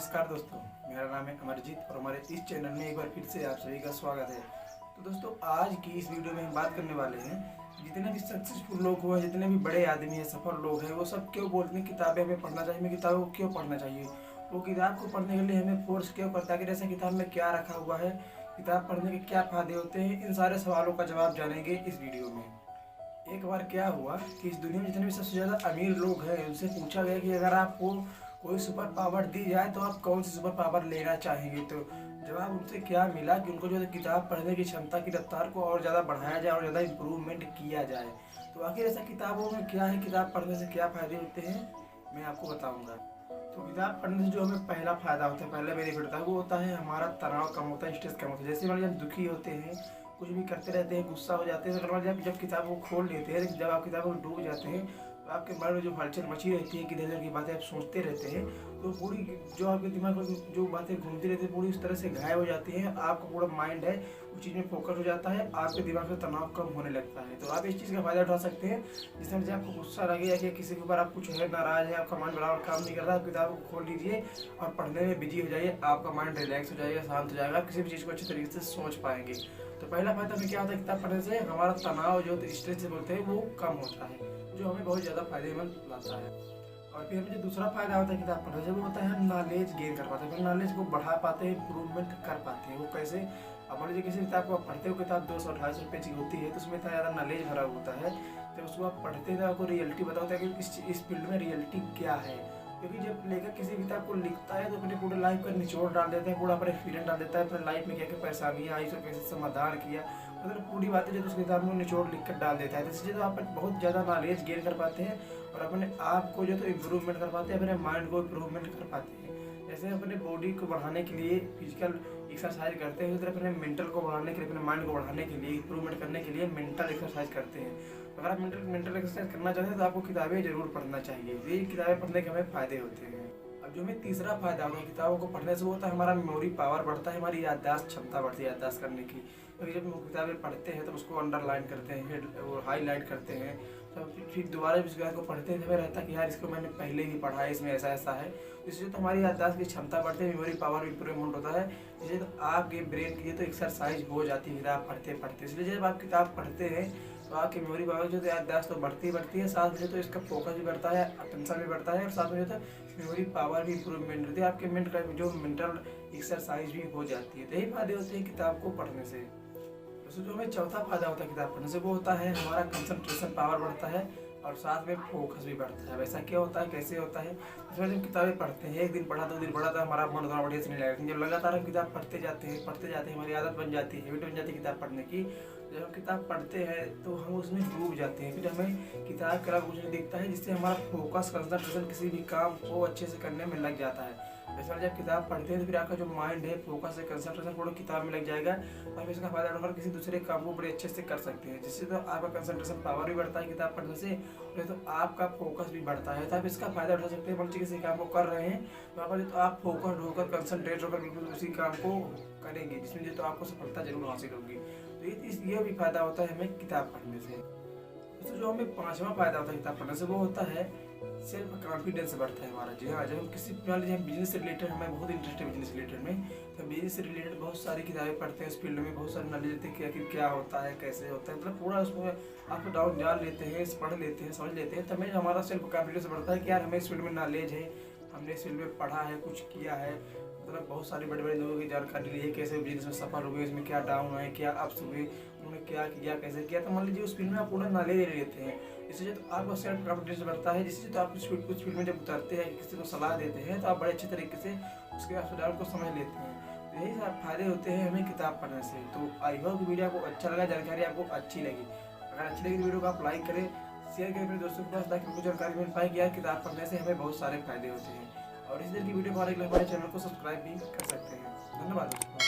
नमस्कार दोस्तों, मेरा नाम है अमरजीत और हमारे इस चैनल में एक बार फिर से आप सभी का स्वागत है। तो दोस्तों, आज की इस वीडियो में हम बात करने वाले हैं जितने भी सक्सेसफुल लोग हुए, जितने भी बड़े आदमी हैं, सफल लोग हैं, वो सब क्यों बोलते हैं किताबें हमें पढ़ना चाहिए, हमें किताबों को क्यों पढ़ना चाहिए। वो किताब को पढ़ने के लिए हमें फोर्स क्यों करता है कि जैसे किताब में क्या रखा हुआ है, किताब पढ़ने के क्या फ़ायदे होते हैं, इन सारे सवालों का जवाब जानेंगे इस वीडियो में। एक बार क्या हुआ कि इस दुनिया में जितने भी सबसे ज़्यादा अमीर लोग हैं उनसे पूछा गया कि अगर आपको कोई सुपर पावर दी जाए तो आप कौन सी सुपर पावर लेना चाहेंगे। तो जवाब उनसे क्या मिला कि उनको जो है किताब पढ़ने की क्षमता की रफ्तार को और ज़्यादा बढ़ाया जाए और ज़्यादा इम्प्रूवमेंट किया जाए। तो आखिर ऐसा किताबों में क्या है, किताब पढ़ने से क्या फ़ायदे होते हैं, मैं आपको बताऊँगा। तो किताब पढ़ने से जो हमें पहला फ़ायदा होता है, पहला बेनिफिट होता है, वो होता है हमारा तनाव कम होता है, स्ट्रेस कम होता है। जैसे मान लीजिए हम दुखी होते हैं, कुछ भी करते रहते हैं, गुस्सा हो जाते हैं, तो जब किताब को खोल लेते हैं, जब आप किताब में डूब जाते हैं तो आपके मन में जो हलचल मची रहती है, किधर की बातें आप सोचते रहते हैं, तो पूरी जो आपके दिमाग में जो बातें घूमती रहती है पूरी उस तरह से गायब हो जाती हैं। आपका पूरा माइंड है उस चीज़ में फोकस हो जाता है, आपके दिमाग से तनाव कम होने लगता है। तो आप इस चीज़ का फ़ायदा उठा सकते हैं। जिस तरह से आपको गुस्सा लगे या कि किसी के ऊपर आप कुछ है, नाराज़ है, आपका माइंड बराबर काम नहीं कर रहा, आप किताब को खोल लीजिए और पढ़ने में बिजी हो जाइए। आपका माइंड रिलैक्स हो जाएगा, शांत हो जाएगा, आप किसी भी चीज़ को अच्छे तरीके से सोच पाएंगे। तो पहला फ़ायदा हमें क्या होता है, किताब पढ़ने से हमारा तनाव जो स्ट्रेस से बोलते हैं वो कम होता है, जो हमें बहुत ज़्यादा फायदेमंद लाता है। और फिर हमें जो दूसरा फायदा होता है किताब पढ़ने से, वो होता है हम नॉलेज गेन कर पाते हैं, फिर नॉलेज को बढ़ा पाते हैं, इम्प्रूवमेंट कर पाते हैं। वो कैसे, अब मान लीजिए किसी किताब को आप पढ़ते हो, किताब 200-250 पेज की होती है, तो उसमें इतना ज़्यादा नॉलेज भरा होता है। जब उसको आप पढ़ते हैं तो आपको रियलिटी पता होता है कि इस फील्ड में रियलिटी क्या है। क्योंकि जब लेखक किसी किताब को लिखता है तो अपने पूरे लाइफ का निचोड़ डाल देता है, पूरा अपना एक्सपीरियंस डाल देता है, अपने लाइफ में क्या क्या परेशानियाँ आई, उसका कैसे समाधान किया, मतलब पूरी बातें जो उस किताब में निचोड़ लिख कर डाल देता है। तो इसलिए तो आप बहुत ज़्यादा नॉलेज गेन कर पाते हैं और अपने आप को जो तो इम्प्रूवमेंट कर पाते हैं, अपने माइंड को इम्प्रूवमेंट कर पाते हैं। जैसे अपने बॉडी को बढ़ाने के लिए फिजिकल एक्सरसाइज करते हैं, उसी तरह अपने मेंटल को बढ़ाने के लिए, अपने माइंड को बढ़ाने के लिए, इम्प्रूवमेंट करने के लिए मेंटल एक्सरसाइज करते हैं। अगर आप मेंटल एक्सरसाइज करना चाहते हैं तो आपको किताबें जरूर पढ़ना चाहिए। ये किताबें पढ़ने के हमें फ़ायदे होते हैं। अब जो हमें तीसरा फायदा होता है किताबों को पढ़ने से, वो होता है हमारा मेमोरी पावर बढ़ता है, हमारी याददाश्त क्षमता बढ़ती है याददाश्त करने की। क्योंकि जब हम किताबें पढ़ते हैं तो उसको अंडरलाइन करते हैं, वो हाईलाइट करते हैं, तब फिर दोबारा इस किताब को पढ़ते हैं तो हमें रहता है कि यार इसको मैंने पहले ही पढ़ा है, इसमें ऐसा ऐसा है। इससे तो हमारी याददाश्त की क्षमता बढ़ती है, मेमोरी पावर इम्प्रूवमेंट होता है। इसलिए तो आपके ब्रेन की तो एक्सरसाइज हो जाती है किताब पढ़ते पढ़ते। इसलिए जब आप किताब पढ़ते हैं तो आपकी मेमोरी पावर जो याददाश्त तो बढ़ती है, साथ में तो इसका फोकस भी बढ़ता है, अटेंशन भी बढ़ता है, और साथ में जो है मेमोरी पावर भी इम्प्रूवमेंट होती है, आपके मेंटल एक्सरसाइज भी हो जाती है। तो यही फायदे होते हैं किताब को पढ़ने से। दोस्तों, जो हमें चौथा फायदा होता है किताब पढ़ने से, वो होता है हमारा कंसंट्रेशन पावर बढ़ता है और साथ में फोकस भी बढ़ता है। वैसा क्या होता है, कैसे होता है, इसमें जब किताबें पढ़ते हैं, एक दिन पढ़ा, 2 दिन पढ़ा, तो हमारा मन उतना बढ़िया से नहीं लगेगा। जब लगातार हम किताब पढ़ते जाते हैं, हमारी आदत बन जाती है, हैबिट बन जाती है किताब पढ़ने की। जब हम किताब पढ़ते हैं तो हम उसमें डूब जाते हैं, फिर हमें किताब के अलावा कुछ नहीं दिखता है, जिससे हमारा फोकस, कंसंट्रेशन किसी भी काम को अच्छे से करने में लग जाता है। वैसे जब किताब पढ़ते हैं तो फिर आपका जो माइंड है, फोकस है, कंसंट्रेशन पूरा किताब में लग जाएगा। आप इसका फायदा उठाकर किसी दूसरे काम को बड़े अच्छे से कर सकते हैं, जिससे तो आपका कंसंट्रेशन पावर भी बढ़ता है किताब पढ़ने से, और तो आपका फोकस भी बढ़ता है। तो आप इसका फायदा उठा सकते हैं। मान लीजिए किसी काम को कर रहे हैं तो आप फोकस होकर, कंसंट्रेट होकर बिल्कुल उसी काम को करेंगे, जिसमें जो तो आपको सफलता जरूर हासिल होगी। तो ये भी फायदा होता है हमें किताब पढ़ने से। तो जो हमें पांचवा फायदा होता है किताब पढ़ने से, वो होता है सेल्फ कॉन्फिडेंस बढ़ता है हमारा। जी हाँ, जब हम किसी, मान लीजिए हम बिजनेस से रिलेटेड, हमें बहुत इंटरेस्ट है बिजनेस रिलेटेड में, तो बिजनेस से रिलेटेड बहुत सारी किताबें पढ़ते हैं, उस फील्ड में बहुत सारी नॉलेज लेते हैं कि आखिर क्या होता है, कैसे होता है, मतलब पूरा उसमें आप डाउन जान लेते हैं, पढ़ लेते हैं, समझ लेते हैं। तब हमें हमारा सेल्फ कॉन्फिडेंस बढ़ता है कि यार हमें इस फील्ड में नॉलेज है, हमने इस फील्ड में पढ़ा है, कुछ किया है, मतलब बहुत सारे बड़े बड़े लोगों की जानकारी ली है, कैसे बिजनेस में सफल हुए, इसमें क्या डाउन हुए, क्या अप्स हुए, उन्होंने क्या किया, कैसे किया। तो मान लीजिए उस फील्ड में आप पूरा नॉलेज ले लेते हैं, इससे तो आपका सेल्फ कॉन्फिडेंस बढ़ता है, जिससे तो आप कुछ फील्ड में जब उतरते हैं, किसी को सलाह देते हैं, तो आप बड़े अच्छे तरीके से उसके अस्पताल को समझ लेते हैं। तो यही सब फायदे होते हैं हमें किताब पढ़ने से। तो आई होप वीडियो आपको अच्छा लगा, जानकारी आपको अच्छी लगी। अगर अच्छी लगी तो वीडियो को आप लाइक करें, शेयर करें अपने दोस्तों के पास, ताकि उनको जानकारी मिल पाए कि यार किताब पढ़ने से हमें बहुत सारे फायदे होते हैं। और इस तरह की वीडियो पाने के लिए हमारे चैनल को सब्सक्राइब भी कर सकते हैं। धन्यवाद दोस्तों।